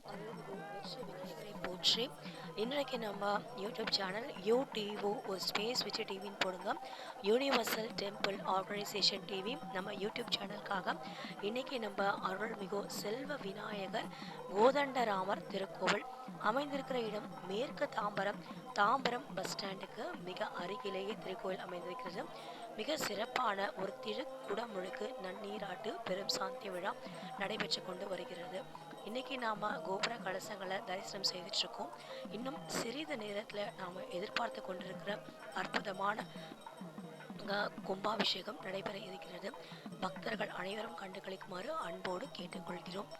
அருள்மிகு வெற்றி விநாயகரை போற்றி. இன்றைக்கு நம்ம யூடியூப் சேனல் யூடிஓ ஒரு ஸ்பேஸ் வச்சு டிவின்னு போடுங்க. யூனிவர்சல் டெம்பிள் ஆர்கனைசேஷன் டிவி நம்ம யூடியூப் சேனலுக்காக இன்னைக்கு நம்ம அருள்மிகு செல்வ விநாயகர் கோதண்டராமர் திருக்கோவில் அமைந்திருக்கிற இடம் மேற்கு தாம்பரம். தாம்பரம் பஸ் ஸ்டாண்டுக்கு மிக அருகிலேயே திருக்கோவில் அமைந்திருக்கிறது. மிக சிறப்பான ஒரு திருக்குடமுழுக்கு நன்னீராட்டு பெரும் சாந்தி விழா நடைபெற்று கொண்டு வருகிறது. இன்னைக்கு நாம கோபுர கலசங்களை தரிசனம் செய்துட்டு இருக்கோம். இன்னும் சிறிது நேரத்துல நாம எதிர்பார்த்து கொண்டிருக்கிற அற்புதமான கும்பாபிஷேகம் நடைபெற இருக்கிறது. பக்தர்கள் அனைவரும் கண்டுகளிக்குமாறு அன்போடு கேட்டுக்கொள்கிறோம்.